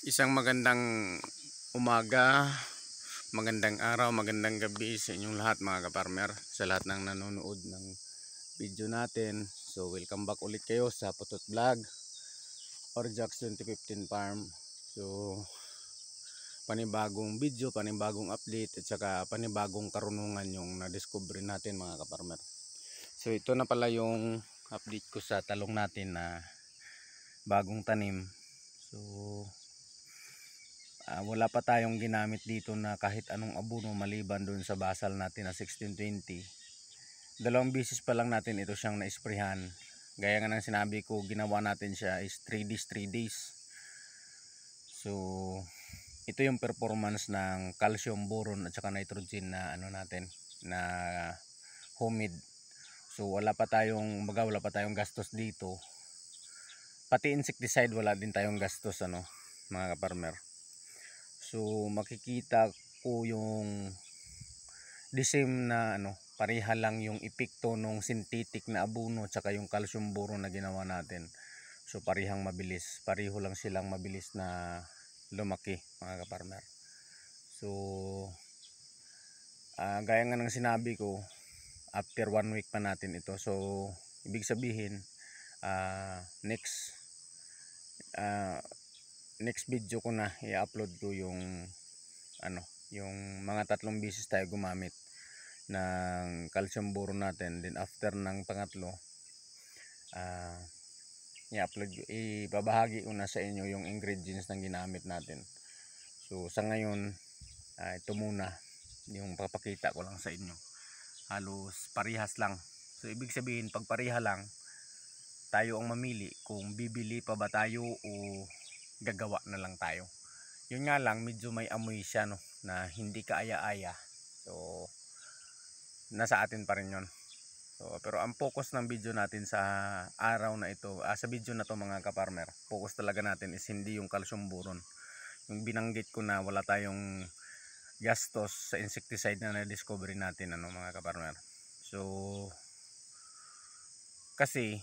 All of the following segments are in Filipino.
Isang magandang umaga, magandang araw, magandang gabi sa inyong lahat mga kaparmer, sa lahat ng nanonood ng video natin. So welcome back ulit kayo sa Putot Vlog or Jax 2015 Farm. So panibagong video, panibagong update at saka panibagong karunungan yung na-discover natin mga kaparmer. So ito na pala yung update ko sa talong natin na bagong tanim. So wala pa tayong ginamit dito na kahit anong abono maliban dun sa basal natin na 1620. Dalawang beses pa lang natin ito siyang na-sprayhan. Gaya nga ng sinabi ko, ginawa natin siya is 3 days. So ito yung performance ng calcium, boron at saka nitrogen na ano natin na humid. So wala pa tayong gastos dito. Pati insecticide wala din tayong gastos mga kaparmer. So makikita ko yung the same na pareha lang yung epekto ng synthetic na abono tsaka yung calcium boron na ginawa natin. So pareho lang silang mabilis na lumaki mga kaparmer. So gaya nga ng sinabi ko, after 1 week pa natin ito. So ibig sabihin next video ko na i-upload ko yung yung mga 3 beses tayo gumamit ng calcium boron natin. Then after ng pangatlo ibabahagi ko na sa inyo yung ingredients na ginamit natin. So sa ngayon ito muna yung papakita ko lang sa inyo. Halos parehas lang. So ibig sabihin pag pareha lang, tayo ang mamili kung bibili pa ba tayo o gagawa na lang tayo. Yun nga lang, medyo may amoy siya na hindi kaaya-aya. So nasa atin pa rin yun. So, pero ang focus ng video natin sa araw na ito, sa video na to mga kaparmer, focus talaga natin is hindi yung calcium boron. Yung binanggit ko na wala tayong gastos sa insecticide na na-discovery natin mga kaparmer. So kasi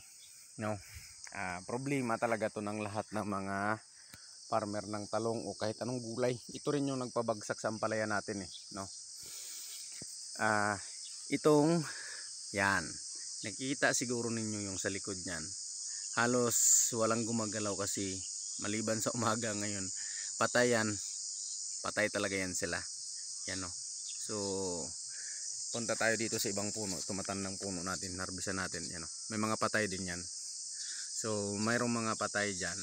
problema talaga to ng lahat ng mga farmer ng talong o kahit anong gulay. Ito rin yung nagpabagsak sa ampalaya natin itong yan, nakikita siguro ninyo yung sa likod niyan, halos walang gumagalaw kasi maliban sa umaga ngayon, patay talaga yan sila. So punta tayo dito sa ibang puno, tumatandang puno natin, harbisan natin, may mga patay din yan. So mayroong mga patay dyan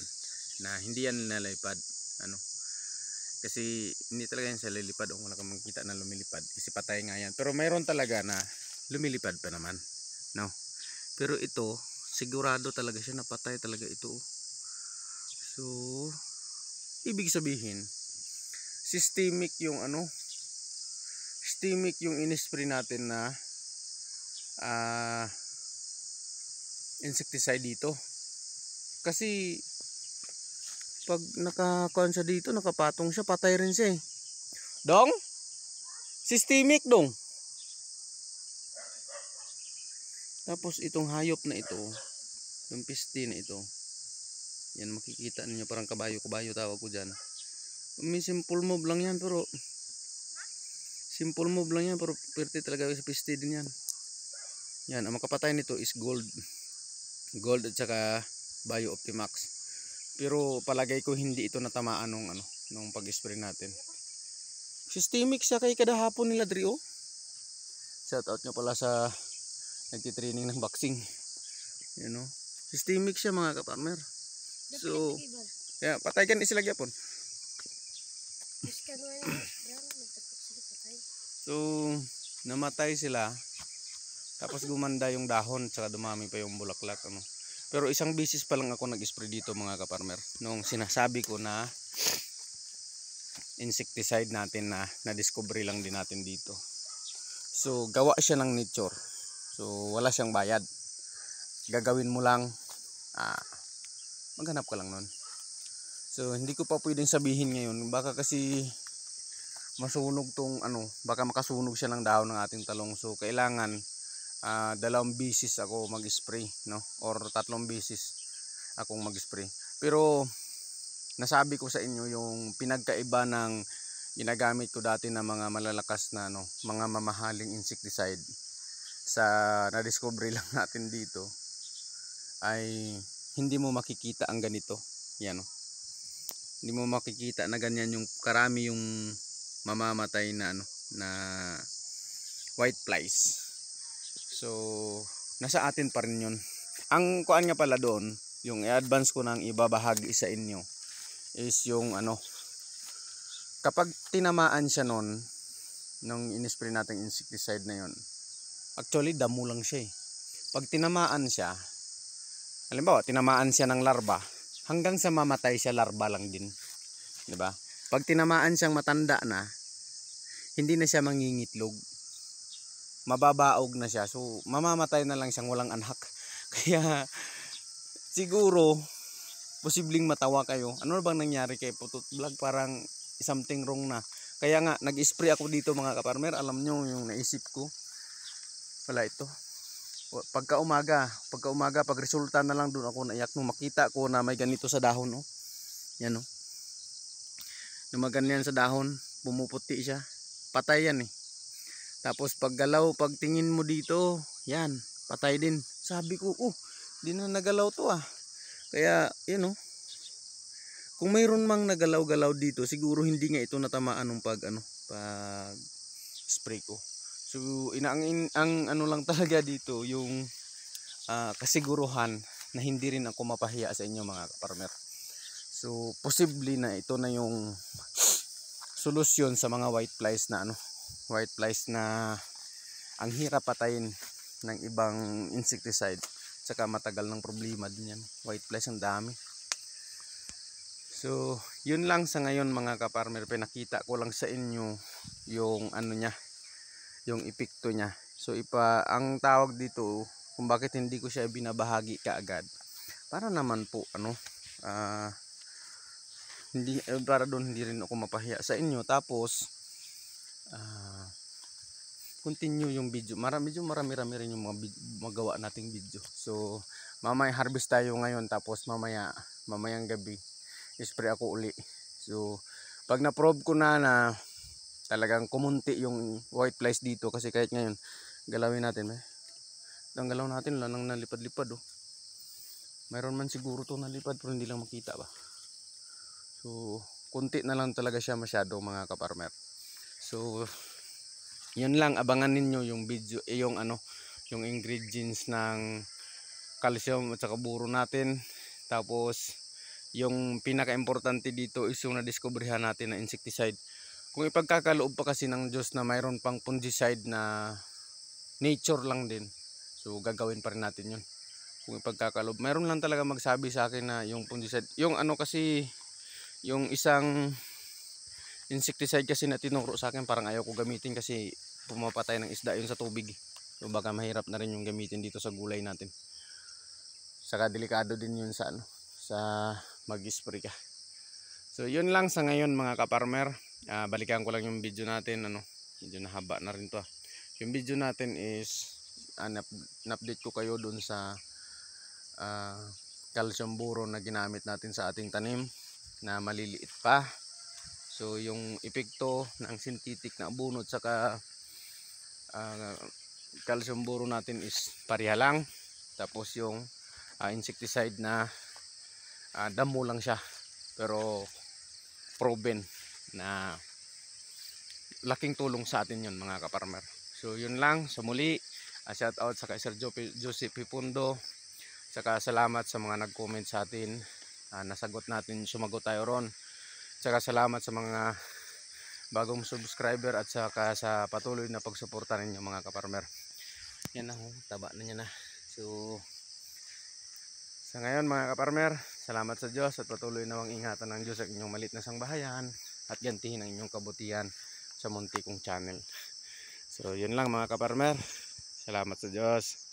na hindi yan nalilipad kasi hindi talaga yan siya lilipad o wala kang makita na lumilipad kasi patay nga yan. Pero mayroon talaga na lumilipad pa naman pero ito sigurado talaga siya na patay talaga ito. So ibig sabihin systemic yung in-spray natin na insecticide dito. Kasi pag nakakuan siya dito, nakapatong siya, patay rin siya Dong? Systemic dong. Tapos itong hayop na ito, yung piste na ito, yan makikita ninyo parang kabayo tawag ko dyan. May simple move lang yan pero pwerte talaga sa piste din yan. Yan, ang makapatay nito is gold at saka Bio Optimax. Pero palagay ko hindi ito natamaan nung pag-spray natin. Systemic siya kay kada hapon nila Drio. Shout out nyo pala sa nagtitraining ng boxing. Systemic siya mga kaparmer. So kaya patay kan sila gyapon. So namatay sila. Tapos gumanda yung dahon saka dumami pa yung bulaklak Pero isang beses pa lang ako nag-spray dito mga kaparmer. Nung sinasabi ko na insecticide natin na na-discovery lang din natin dito. So gawa siya ng nature. So wala siyang bayad. Gagawin mo lang, maghanap ka lang nun. So hindi ko pa pwedeng sabihin ngayon. Baka kasi masunog tong baka makasunog siya ng dahon ng ating talong. So kailangan 2 beses ako mag-spray or 3 beses akong mag-spray. Pero nasabi ko sa inyo yung pinagkaiba ng ginagamit ko dati na mga malalakas na mga mamahaling insecticide sa na-discovery lang natin dito ay hindi mo makikita ang ganito. Yan Hindi mo makikita na ganyan yung karami yung mamamatay na na white flies. So nasa atin pa rin yun. Ang kuan nga pala doon, yung i-advance ko nang ibabahagi sa inyo is yung kapag tinamaan siya noon nung in-spray nating insecticide na yon, actually damo lang siya eh. Pag tinamaan siya, halimbawa tinamaan siya ng larva, hanggang sa mamatay siya larva lang din, 'di ba? Pag tinamaan siyang matanda na, hindi na siya mangingitlog, mababaog na siya, so mamamatay na lang siyang walang anak. Kaya siguro posibleng matawa kayo, ano bang nangyari kay Putut Vlog, parang something wrong na. Kaya nga nag-spray ako dito mga kaparmer. Alam nyo yung naisip ko, wala ito, pagka umaga pag resulta na lang doon ako naiyak nung makita ko na may ganito sa dahon. Yan lumaganyan sa dahon, pumuputi siya, patay yan eh. Tapos pag galaw, pag tingin mo dito, yan, patay din. Sabi ko, di na nagalaw to Kaya kung mayroon mang nagalaw-galaw dito, siguro hindi nga ito natamaan ng pag spray ko. So ang ano lang talaga dito yung kasiguruhan na hindi rin ako mapahiya sa inyo mga kaparmer. So posible na ito na yung solusyon sa mga white flies na ang hirap patayin ng ibang insecticide, saka matagal ng problema din yan. White flies ang dami. So yun lang sa ngayon mga kaparmer, pinakita ko lang sa inyo yung yung epekto niya. So ang tawag dito kung bakit hindi ko siya binabahagi kaagad, para naman po hindi para doon hindi rin ako mapahiya sa inyo. Tapos continue yung video. Marami rin yung mga magawa nating video. So mamaya harvest tayo ngayon, tapos mamayang gabi spray ako uli. So pag na-probe ko na talagang kumunti yung white flies dito, kasi kahit ngayon galawin natin, ang galaw natin wala nang nalipad-lipad mayroon man siguro to nalipad pero hindi lang makita ba. So kunti na lang talaga siya masyado mga kaparmer. So yun lang, abangan ninyo yung video, yung ingredients ng calcium at saka buro natin. Tapos yung pinaka-importante dito is yung na-discoveryhan natin na insecticide. Kung ipagkakaloob pa kasi ng Diyos na mayroon pang fungicide na nature lang din, so gagawin pa rin natin yun. Kung ipagkakaloob, mayroon lang talaga magsabi sa akin na yung fungicide, yung kasi yung isang insecticide kasi na tinuro sa akin, parang ayaw ko gamitin kasi pumapatay ng isda yun sa tubig. So baka mahirap na rin yung gamitin dito sa gulay natin. Saka delikado din yun sa mag-spray ka. So yun lang sa ngayon mga kaparmer. Balikan ko lang yung video natin, medyo nahaba na rin to. Yung video natin is na-update ko kayo dun sa calcium boron na ginamit natin sa ating tanim na maliliit pa. So yung epekto ng synthetic na abono at saka calcium boron natin is pareha lang. Tapos yung insecticide na damo lang siya, pero proven na laking tulong sa atin yun mga kaparmer. So yun lang sa muli, shout out sa kay Sir Joseph Pipundo, saka salamat sa mga nag-comment sa atin, nasagot natin, sumagot tayo ron. Saka salamat sa mga bagong subscriber at saka sa patuloy na pagsuporta ninyo mga kaparmer. Yan na, taba na niya na. So sa ngayon mga kaparmer, salamat sa Diyos at patuloy nawang ingatan ng Diyos ang inyong maliit na sangbahayan at gantihin ang inyong kabutihan sa munti kong channel. So yun lang mga kaparmer, salamat sa Diyos.